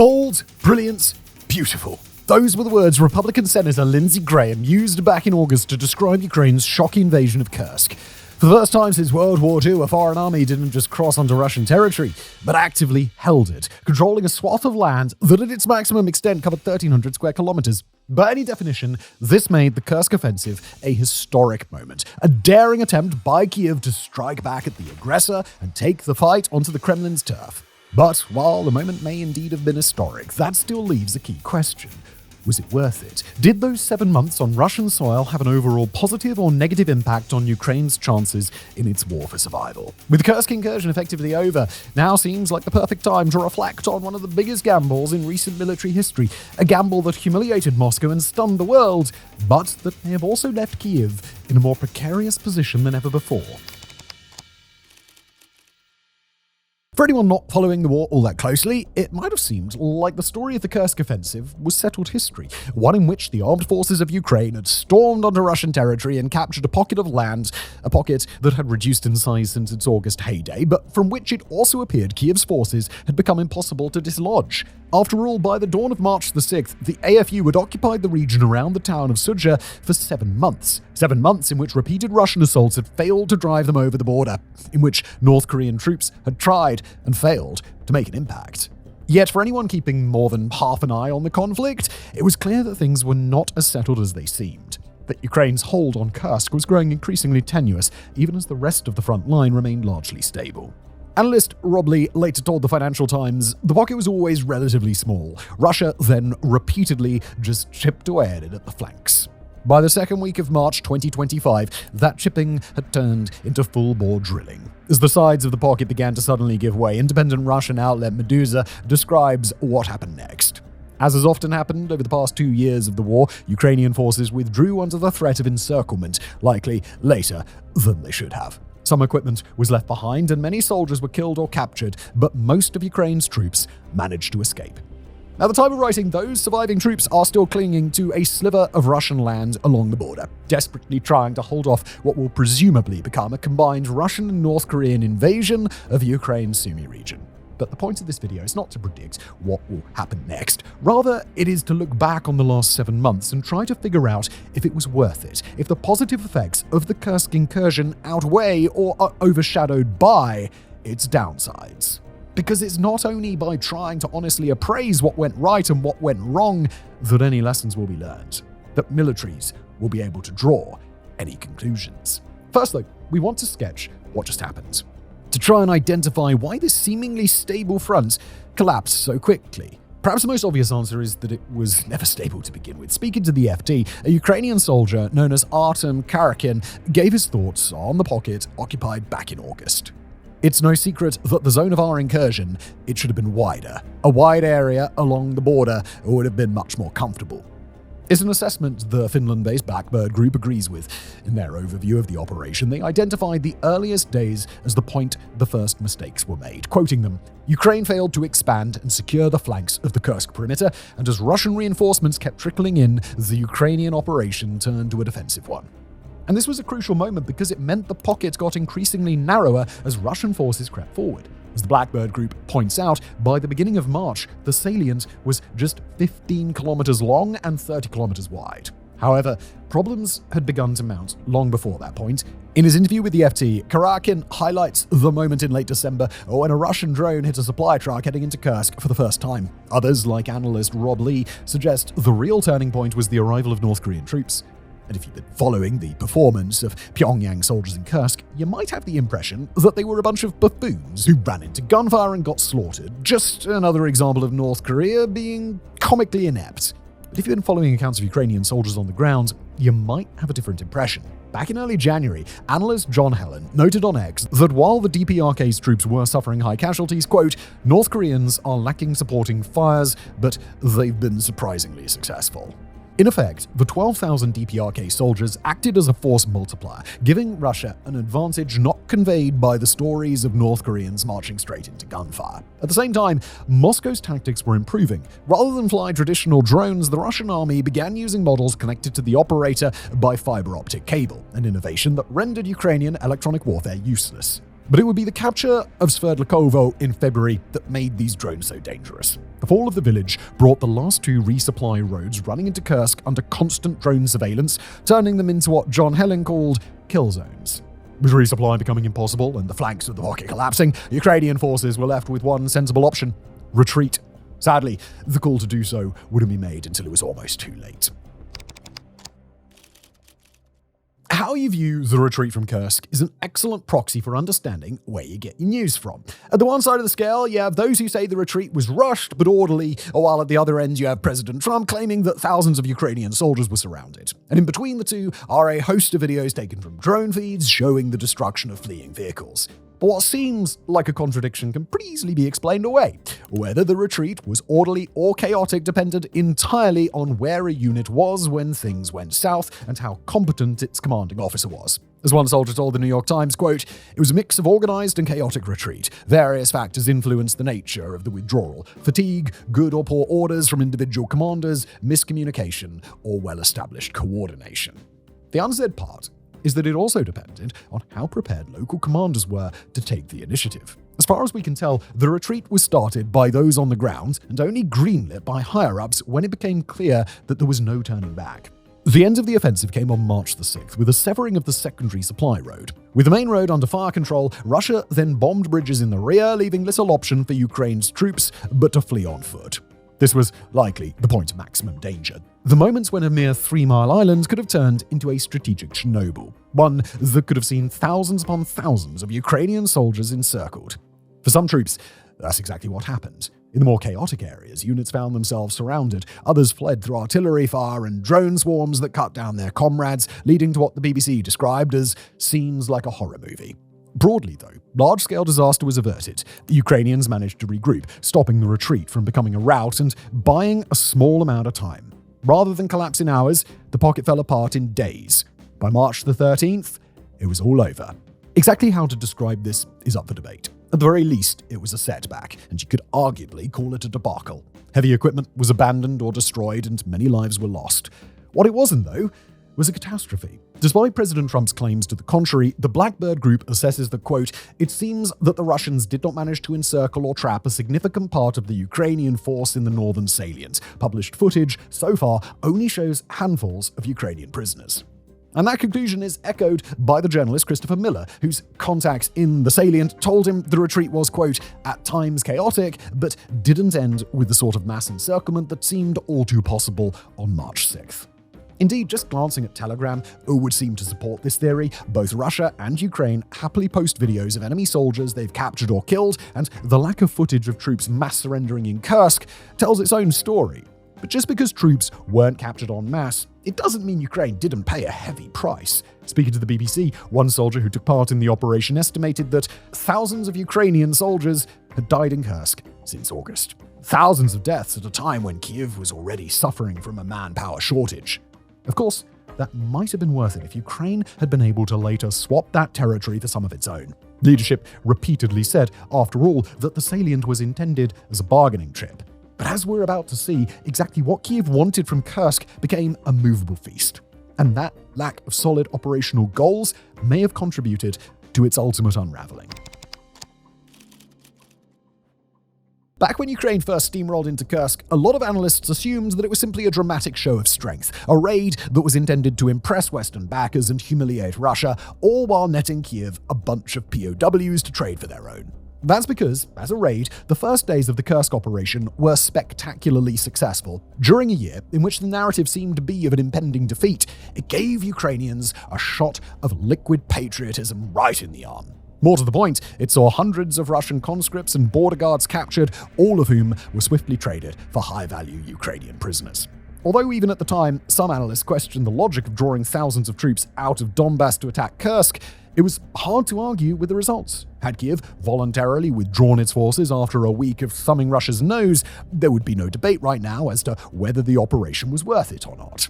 Bold, brilliant, beautiful. Those were the words Republican Senator Lindsey Graham used back in August to describe Ukraine's shocking invasion of Kursk. For the first time since World War II, a foreign army didn't just cross onto Russian territory, but actively held it, controlling a swath of land that at its maximum extent covered 1,300 square kilometers. By any definition, this made the Kursk offensive a historic moment, a daring attempt by Kiev to strike back at the aggressor and take the fight onto the Kremlin's turf. But while the moment may indeed have been historic, that still leaves a key question. Was it worth it? Did those 7 months on Russian soil have an overall positive or negative impact on Ukraine's chances in its war for survival? With the Kursk Incursion effectively over, now seems like the perfect time to reflect on one of the biggest gambles in recent military history, a gamble that humiliated Moscow and stunned the world, but that may have also left Kiev in a more precarious position than ever before. For anyone not following the war all that closely, it might have seemed like the story of the Kursk offensive was settled history, one in which the armed forces of Ukraine had stormed onto Russian territory and captured a pocket of land, a pocket that had reduced in size since its August heyday, but from which it also appeared Kiev's forces had become impossible to dislodge. After all, by the dawn of March the 6th, the AFU had occupied the region around the town of Sudzha for 7 months. 7 months in which repeated Russian assaults had failed to drive them over the border, in which North Korean troops had tried and failed to make an impact. Yet for anyone keeping more than half an eye on the conflict, it was clear that things were not as settled as they seemed. That Ukraine's hold on Kursk was growing increasingly tenuous, even as the rest of the front line remained largely stable. Analyst Rob Lee later told the Financial Times, the pocket was always relatively small. Russia then repeatedly just chipped away at it at the flanks. By the second week of March 2025, that chipping had turned into full-bore drilling. As the sides of the pocket began to suddenly give way, independent Russian outlet Meduza describes what happened next. As has often happened over the past 2 years of the war, Ukrainian forces withdrew under the threat of encirclement, likely later than they should have. Some equipment was left behind and many soldiers were killed or captured, but most of Ukraine's troops managed to escape. At the time of writing, those surviving troops are still clinging to a sliver of Russian land along the border, desperately trying to hold off what will presumably become a combined Russian and North Korean invasion of Ukraine's Sumy region. But the point of this video is not to predict what will happen next. Rather, it is to look back on the last 7 months and try to figure out if it was worth it, if the positive effects of the Kursk incursion outweigh or are overshadowed by its downsides. Because it's not only by trying to honestly appraise what went right and what went wrong that any lessons will be learned, that militaries will be able to draw any conclusions. First though, we want to sketch what just happened, to try and identify why this seemingly stable front collapsed so quickly. Perhaps the most obvious answer is that it was never stable to begin with. Speaking to the FT, a Ukrainian soldier known as Artem Karakin gave his thoughts on the pocket occupied back in August. It's no secret that the zone of our incursion, it should have been wider. A wide area along the border would have been much more comfortable. It's an assessment the Finland-based Blackbird Group agrees with. In their overview of the operation, they identified the earliest days as the point the first mistakes were made. Quoting them, Ukraine failed to expand and secure the flanks of the Kursk perimeter, and as Russian reinforcements kept trickling in, the Ukrainian operation turned to a defensive one. And this was a crucial moment because it meant the pocket got increasingly narrower as Russian forces crept forward. As the Blackbird Group points out, by the beginning of March, the salient was just 15 kilometers long and 30 kilometers wide. However, problems had begun to mount long before that point. In his interview with the FT, Karakin highlights the moment in late December when a Russian drone hit a supply truck heading into Kursk for the first time. Others, like analyst Rob Lee, suggest the real turning point was the arrival of North Korean troops. And if you've been following the performance of Pyongyang soldiers in Kursk, you might have the impression that they were a bunch of buffoons who ran into gunfire and got slaughtered. Just another example of North Korea being comically inept. But if you've been following accounts of Ukrainian soldiers on the ground, you might have a different impression. Back in early January, analyst John Helen noted on X that while the DPRK's troops were suffering high casualties, quote, North Koreans are lacking supporting fires, but they've been surprisingly successful. In effect, the 12,000 DPRK soldiers acted as a force multiplier, giving Russia an advantage not conveyed by the stories of North Koreans marching straight into gunfire. At the same time, Moscow's tactics were improving. Rather than fly traditional drones, the Russian army began using models connected to the operator by fiber optic cable, an innovation that rendered Ukrainian electronic warfare useless. But it would be the capture of Sverdlikovo in February that made these drones so dangerous. The fall of the village brought the last two resupply roads running into Kursk under constant drone surveillance, turning them into what John Helen called kill zones. With resupply becoming impossible and the flanks of the pocket collapsing, Ukrainian forces were left with one sensible option: retreat. Sadly, the call to do so wouldn't be made until it was almost too late. How you view the retreat from Kursk is an excellent proxy for understanding where you get your news from. At the one side of the scale, you have those who say the retreat was rushed but orderly, while at the other end you have President Trump claiming that thousands of Ukrainian soldiers were surrounded. And in between the two are a host of videos taken from drone feeds showing the destruction of fleeing vehicles. But what seems like a contradiction can pretty easily be explained away. Whether the retreat was orderly or chaotic depended entirely on where a unit was when things went south and how competent its commanding officer was. As one soldier told the New York Times, quote, "It was a mix of organized and chaotic retreat. Various factors influenced the nature of the withdrawal: fatigue, good or poor orders from individual commanders, miscommunication, or well-established coordination." The unsaid part is that it also depended on how prepared local commanders were to take the initiative. As far as we can tell, the retreat was started by those on the ground and only greenlit by higher-ups when it became clear that there was no turning back. The end of the offensive came on March the 6th with a severing of the secondary supply road. With the main road under fire control, Russia then bombed bridges in the rear, leaving little option for Ukraine's troops but to flee on foot. This was likely the point of maximum danger. The moments when a mere 3-mile island could have turned into a strategic Chernobyl, one that could have seen thousands upon thousands of Ukrainian soldiers encircled. For some troops, that's exactly what happened. In the more chaotic areas, units found themselves surrounded. Others fled through artillery fire and drone swarms that cut down their comrades, leading to what the BBC described as scenes like a horror movie. Broadly, though, large-scale disaster was averted. The Ukrainians managed to regroup, stopping the retreat from becoming a rout and buying a small amount of time. Rather than collapse in hours, the pocket fell apart in days. By March the 13th, it was all over. Exactly how to describe this is up for debate. At the very least, it was a setback, and you could arguably call it a debacle. Heavy equipment was abandoned or destroyed, and many lives were lost. What it wasn't, though, was a catastrophe. Despite President Trump's claims to the contrary, the Blackbird Group assesses that, quote, "It seems that the Russians did not manage to encircle or trap a significant part of the Ukrainian force in the northern salient. Published footage, so far, only shows handfuls of Ukrainian prisoners." And that conclusion is echoed by the journalist Christopher Miller, whose contacts in the salient told him the retreat was, quote, "at times chaotic, but didn't end with the sort of mass encirclement that seemed all too possible on March 6th. Indeed, just glancing at Telegram would seem to support this theory. Both Russia and Ukraine happily post videos of enemy soldiers they've captured or killed, and the lack of footage of troops mass surrendering in Kursk tells its own story. But just because troops weren't captured en masse, it doesn't mean Ukraine didn't pay a heavy price. Speaking to the BBC, one soldier who took part in the operation estimated that thousands of Ukrainian soldiers had died in Kursk since August. Thousands of deaths at a time when Kyiv was already suffering from a manpower shortage. Of course, that might have been worth it if Ukraine had been able to later swap that territory for some of its own. Leadership repeatedly said, after all, that the salient was intended as a bargaining chip. But as we're about to see, exactly what Kyiv wanted from Kursk became a movable feast. And that lack of solid operational goals may have contributed to its ultimate unraveling. Back when Ukraine first steamrolled into Kursk, a lot of analysts assumed that it was simply a dramatic show of strength, a raid that was intended to impress Western backers and humiliate Russia, all while netting Kyiv a bunch of POWs to trade for their own. That's because, as a raid, the first days of the Kursk operation were spectacularly successful. During a year in which the narrative seemed to be of an impending defeat, it gave Ukrainians a shot of liquid patriotism right in the arm. More to the point, it saw hundreds of Russian conscripts and border guards captured, all of whom were swiftly traded for high-value Ukrainian prisoners. Although even at the time, some analysts questioned the logic of drawing thousands of troops out of Donbass to attack Kursk, it was hard to argue with the results. Had Kyiv voluntarily withdrawn its forces after a week of thumbing Russia's nose, there would be no debate right now as to whether the operation was worth it or not.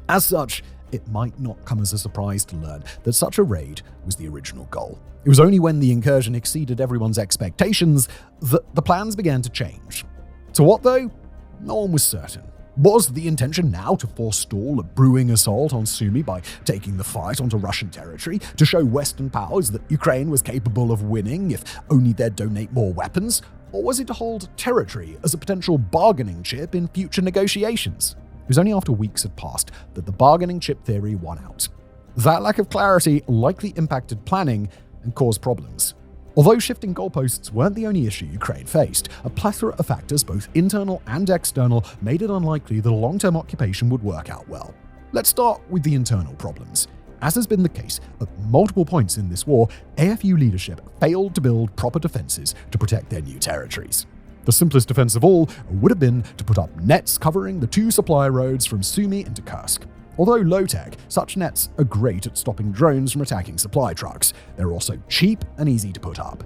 As such, it might not come as a surprise to learn that such a raid was the original goal. It was only when the incursion exceeded everyone's expectations that the plans began to change. To what, though? No one was certain. Was the intention now to forestall a brewing assault on Sumy by taking the fight onto Russian territory, to show Western powers that Ukraine was capable of winning if only they'd donate more weapons? Or was it to hold territory as a potential bargaining chip in future negotiations? It was only after weeks had passed that the bargaining chip theory won out. That lack of clarity likely impacted planning and caused problems. Although shifting goalposts weren't the only issue Ukraine faced, a plethora of factors, both internal and external, made it unlikely that a long-term occupation would work out well. Let's start with the internal problems. As has been the case at multiple points in this war, AFU leadership failed to build proper defenses to protect their new territories. The simplest defense of all would have been to put up nets covering the two supply roads from Sumy into Kursk. Although low-tech, such nets are great at stopping drones from attacking supply trucks. They're also cheap and easy to put up.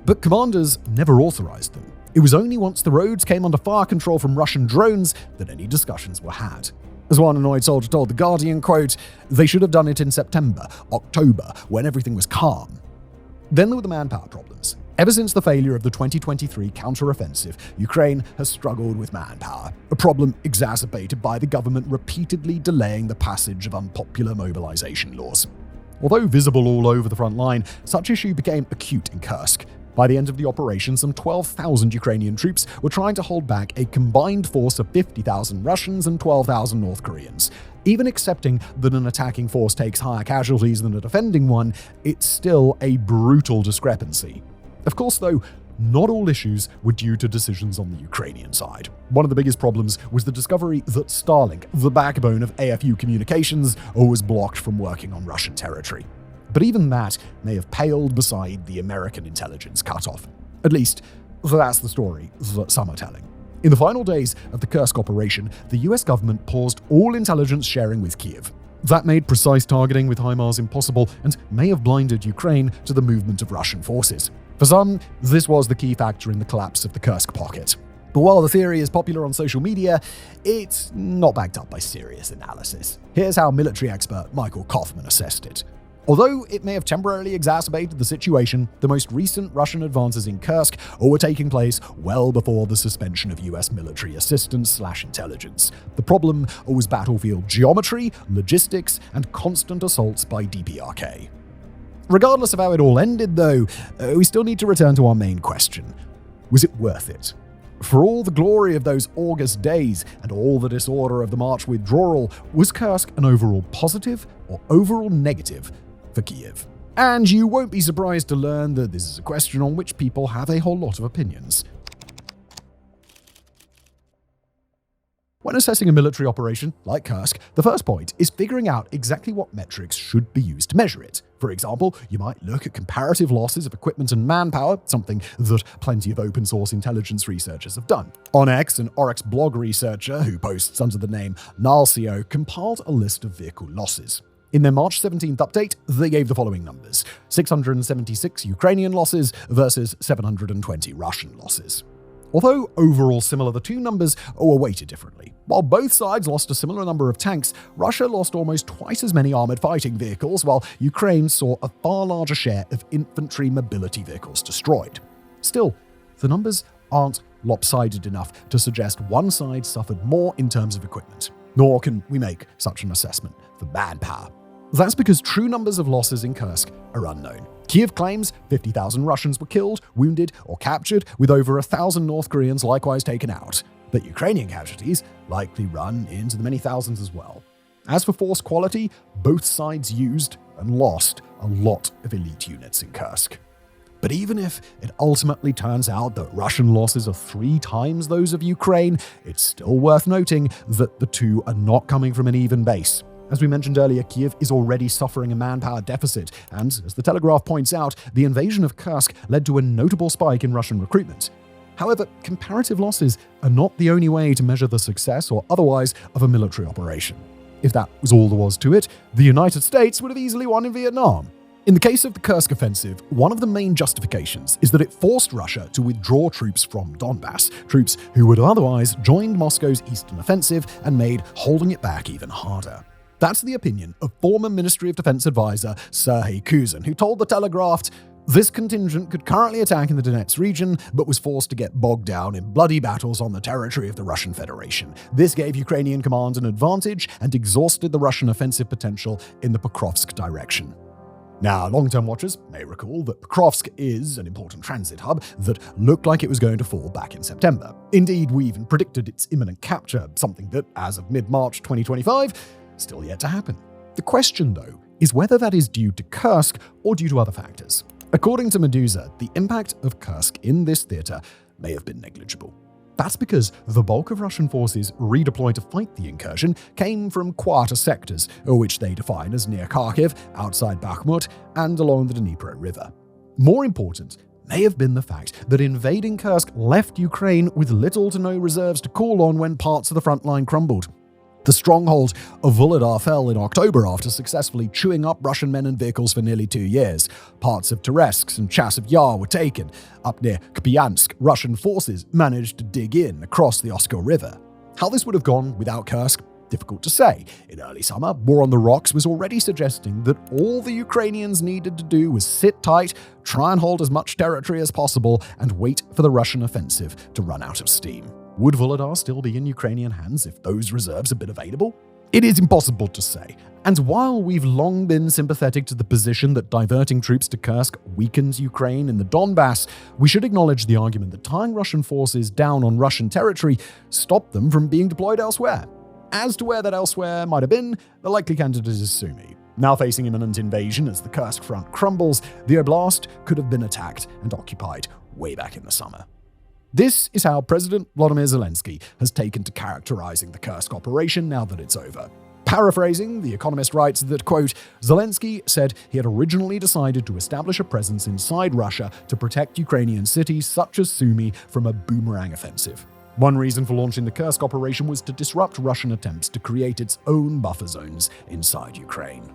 But commanders never authorized them. It was only once the roads came under fire control from Russian drones that any discussions were had. As one annoyed soldier told The Guardian, quote, "They should have done it in September, October, when everything was calm." Then there were the manpower problems. Ever since the failure of the 2023 counter-offensive, Ukraine has struggled with manpower, a problem exacerbated by the government repeatedly delaying the passage of unpopular mobilization laws. Although visible all over the front line, such issue became acute in Kursk. By the end of the operation, some 12,000 Ukrainian troops were trying to hold back a combined force of 50,000 Russians and 12,000 North Koreans. Even accepting that an attacking force takes higher casualties than a defending one, it's still a brutal discrepancy. Of course, though, not all issues were due to decisions on the Ukrainian side. One of the biggest problems was the discovery that Starlink, the backbone of AFU communications, was blocked from working on Russian territory. But even that may have paled beside the American intelligence cutoff. At least, that's the story that some are telling. In the final days of the Kursk operation, the US government paused all intelligence sharing with Kyiv. That made precise targeting with HIMARS impossible and may have blinded Ukraine to the movement of Russian forces. For some, this was the key factor in the collapse of the Kursk pocket. But while the theory is popular on social media, it's not backed up by serious analysis. Here's how military expert Michael Kaufman assessed it. Although it may have temporarily exacerbated the situation, the most recent Russian advances in Kursk were taking place well before the suspension of US military assistance/intelligence. The problem was battlefield geometry, logistics, and constant assaults by DPRK. Regardless of how it all ended, though, we still need to return to our main question. Was it worth it? For all the glory of those August days and all the disorder of the March withdrawal, was Kursk an overall positive or overall negative for Kyiv? And you won't be surprised to learn that this is a question on which people have a whole lot of opinions. When assessing a military operation like Kursk, the first point is figuring out exactly what metrics should be used to measure it. For example, you might look at comparative losses of equipment and manpower, something that plenty of open source intelligence researchers have done. On X, an Oryx blog researcher who posts under the name Nalcio compiled a list of vehicle losses. In their March 17th update, they gave the following numbers: 676 Ukrainian losses versus 720 Russian losses. Although overall similar, the two numbers were weighted differently. While both sides lost a similar number of tanks, Russia lost almost twice as many armored fighting vehicles, while Ukraine saw a far larger share of infantry mobility vehicles destroyed. Still, the numbers aren't lopsided enough to suggest one side suffered more in terms of equipment. Nor can we make such an assessment for manpower. That's because true numbers of losses in Kursk are unknown. Kyiv claims 50,000 Russians were killed, wounded, or captured, with over 1,000 North Koreans likewise taken out. But Ukrainian casualties likely run into the many thousands as well. As for force quality, both sides used and lost a lot of elite units in Kursk. But even if it ultimately turns out that Russian losses are 3 times those of Ukraine, it's still worth noting that the two are not coming from an even base. As we mentioned earlier, Kyiv is already suffering a manpower deficit, and as the Telegraph points out, the invasion of Kursk led to a notable spike in Russian recruitment. However, comparative losses are not the only way to measure the success or otherwise of a military operation. If that was all there was to it, the United States would have easily won in Vietnam. In the case of the Kursk offensive, one of the main justifications is that it forced Russia to withdraw troops from Donbass, troops who would have otherwise joined Moscow's eastern offensive and made holding it back even harder. That's the opinion of former Ministry of Defense advisor Serhiy Kuzin, who told The Telegraph, This contingent could currently attack in the Donetsk region, but was forced to get bogged down in bloody battles on the territory of the Russian Federation. This gave Ukrainian command an advantage and exhausted the Russian offensive potential in the Pokrovsk direction. Now, long-term watchers may recall that Pokrovsk is an important transit hub that looked like it was going to fall back in September. Indeed, we even predicted its imminent capture, something that, as of mid-March 2025, still yet to happen. The question, though, is whether that is due to Kursk or due to other factors. According to Medusa, the impact of Kursk in this theater may have been negligible. That's because the bulk of Russian forces redeployed to fight the incursion came from quieter sectors, which they define as near Kharkiv, outside Bakhmut, and along the Dnipro River. More important may have been the fact that invading Kursk left Ukraine with little to no reserves to call on when parts of the front line crumbled. The stronghold of Vuhledar fell in October after successfully chewing up Russian men and vehicles for nearly 2 years. Parts of Terezhsk and Chasiv Yar were taken. Up near Kupiansk, Russian forces managed to dig in across the Oskil River. How this would have gone without Kursk? Difficult to say. In early summer, War on the Rocks was already suggesting that all the Ukrainians needed to do was sit tight, try and hold as much territory as possible, and wait for the Russian offensive to run out of steam. Would Vuhledar still be in Ukrainian hands if those reserves had been available? It is impossible to say. And while we've long been sympathetic to the position that diverting troops to Kursk weakens Ukraine in the Donbass, we should acknowledge the argument that tying Russian forces down on Russian territory stopped them from being deployed elsewhere. As to where that elsewhere might have been, the likely candidate is Sumy. Now facing imminent invasion as the Kursk front crumbles, the oblast could have been attacked and occupied way back in the summer. This is how President Volodymyr Zelensky has taken to characterizing the Kursk operation now that it's over. Paraphrasing, The Economist writes that, quote, Zelensky said he had originally decided to establish a presence inside Russia to protect Ukrainian cities such as Sumy from a boomerang offensive. One reason for launching the Kursk operation was to disrupt Russian attempts to create its own buffer zones inside Ukraine.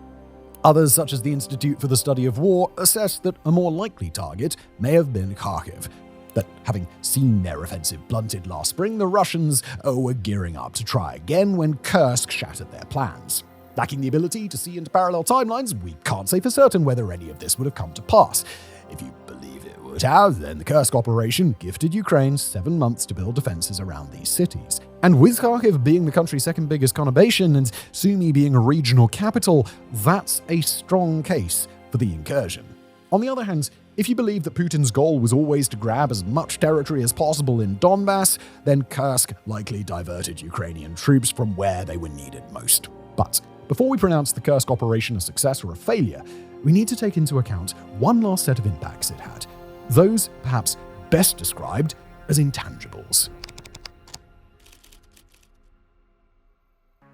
Others, such as the Institute for the Study of War, assess that a more likely target may have been Kharkiv. That having seen their offensive blunted last spring, the Russians were gearing up to try again when Kursk shattered their plans. Lacking the ability to see into parallel timelines, we can't say for certain whether any of this would have come to pass. If you believe it would have, then the Kursk operation gifted Ukraine 7 months to build defenses around these cities. And with Kharkiv being the country's second biggest conurbation and Sumy being a regional capital, that's a strong case for the incursion. On the other hand, if you believe that Putin's goal was always to grab as much territory as possible in Donbass, then Kursk likely diverted Ukrainian troops from where they were needed most. But before we pronounce the Kursk operation a success or a failure, we need to take into account one last set of impacts it had. Those, perhaps best described as intangibles.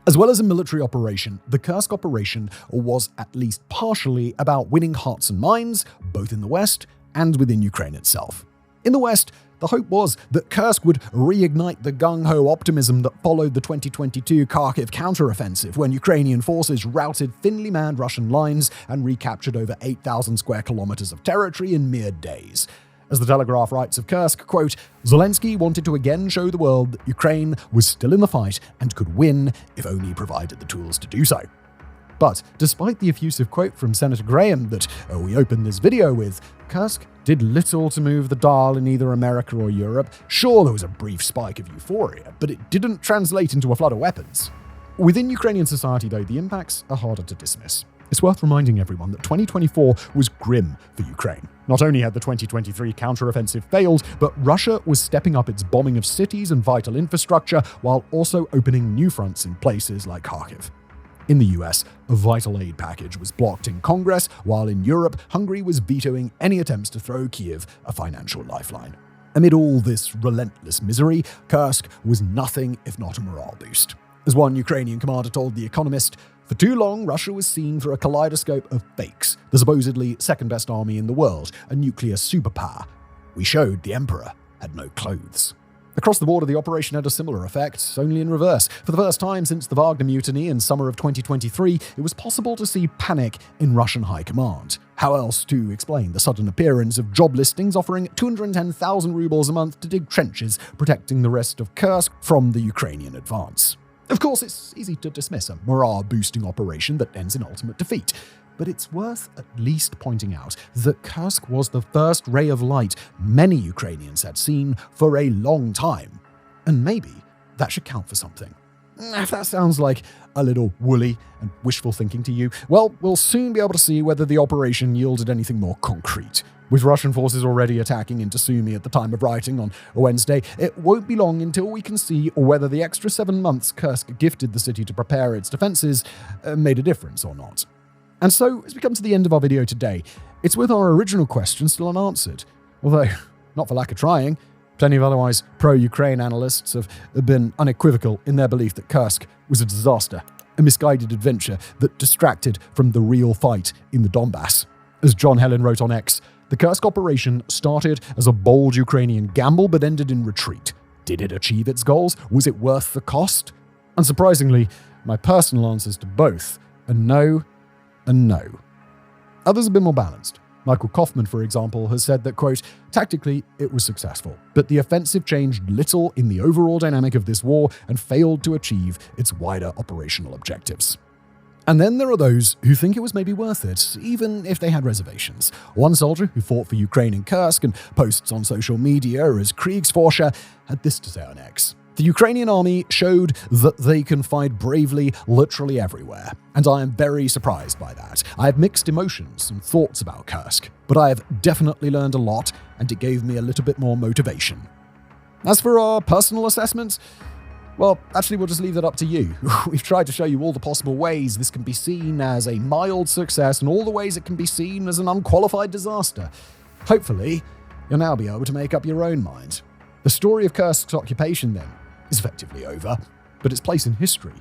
As well as a military operation, the Kursk operation was at least partially about winning hearts and minds, both in the West and within Ukraine itself. In the West, the hope was that Kursk would reignite the gung-ho optimism that followed the 2022 Kharkiv counteroffensive when Ukrainian forces routed thinly manned Russian lines and recaptured over 8,000 square kilometers of territory in mere days. As the Telegraph writes of Kursk, quote, Zelensky wanted to again show the world that Ukraine was still in the fight and could win if only provided the tools to do so. But despite the effusive quote from Senator Graham that we opened this video with, Kursk did little to move the dial in either America or Europe. Sure, there was a brief spike of euphoria, but it didn't translate into a flood of weapons. Within Ukrainian society, though, the impacts are harder to dismiss. It's worth reminding everyone that 2024 was grim for Ukraine. Not only had the 2023 counteroffensive failed, but Russia was stepping up its bombing of cities and vital infrastructure while also opening new fronts in places like Kharkiv. In the US, a vital aid package was blocked in Congress, while in Europe, Hungary was vetoing any attempts to throw Kyiv a financial lifeline. Amid all this relentless misery, Kursk was nothing if not a morale boost. As one Ukrainian commander told The Economist, for too long, Russia was seen through a kaleidoscope of fakes, the supposedly second-best army in the world, a nuclear superpower. We showed the emperor had no clothes. Across the border, the operation had a similar effect, only in reverse. For the first time since the Wagner mutiny in summer of 2023, it was possible to see panic in Russian high command. How else to explain the sudden appearance of job listings offering 210,000 rubles a month to dig trenches, protecting the rest of Kursk from the Ukrainian advance? Of course, it's easy to dismiss a morale-boosting operation that ends in ultimate defeat. but it's worth at least pointing out that Kursk was the first ray of light many Ukrainians had seen for a long time. And maybe that should count for something. If that sounds like a little woolly and wishful thinking to you, well, we'll soon be able to see whether the operation yielded anything more concrete. With Russian forces already attacking into Sumy at the time of writing on Wednesday, it won't be long until we can see whether the extra 7 months Kursk gifted the city to prepare its defenses made a difference or not. And so, as we come to the end of our video today, it's with our original question still unanswered. Although, not for lack of trying, plenty of otherwise pro-Ukraine analysts have been unequivocal in their belief that Kursk was a disaster, a misguided adventure that distracted from the real fight in the Donbass. As John Helen wrote on X, the Kursk operation started as a bold Ukrainian gamble but ended in retreat. Did it achieve its goals? Was it worth the cost? Unsurprisingly, my personal answers to both are no and no. Others have been more balanced. Michael Kaufman, for example, has said that, quote, tactically, it was successful, but the offensive changed little in the overall dynamic of this war and failed to achieve its wider operational objectives. And then there are those who think it was maybe worth it, even if they had reservations. One soldier who fought for Ukraine in Kursk and posts on social media as Kriegsforscher had this to say on X. The Ukrainian army showed that they can fight bravely literally everywhere, and I am very surprised by that. I have mixed emotions and thoughts about Kursk, but I have definitely learned a lot, and it gave me a little bit more motivation. As for our personal assessments, well, actually, we'll just leave that up to you. We've tried to show you all the possible ways this can be seen as a mild success and all the ways it can be seen as an unqualified disaster. Hopefully, you'll now be able to make up your own mind. The story of Kursk's occupation, then, is effectively over, but its place in history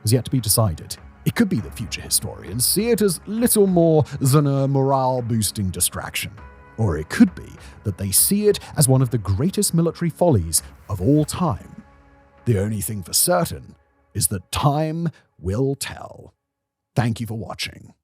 has yet to be decided. It could be that future historians see it as little more than a morale-boosting distraction. Or it could be that they see it as one of the greatest military follies of all time. The only thing for certain is that time will tell. Thank you for watching.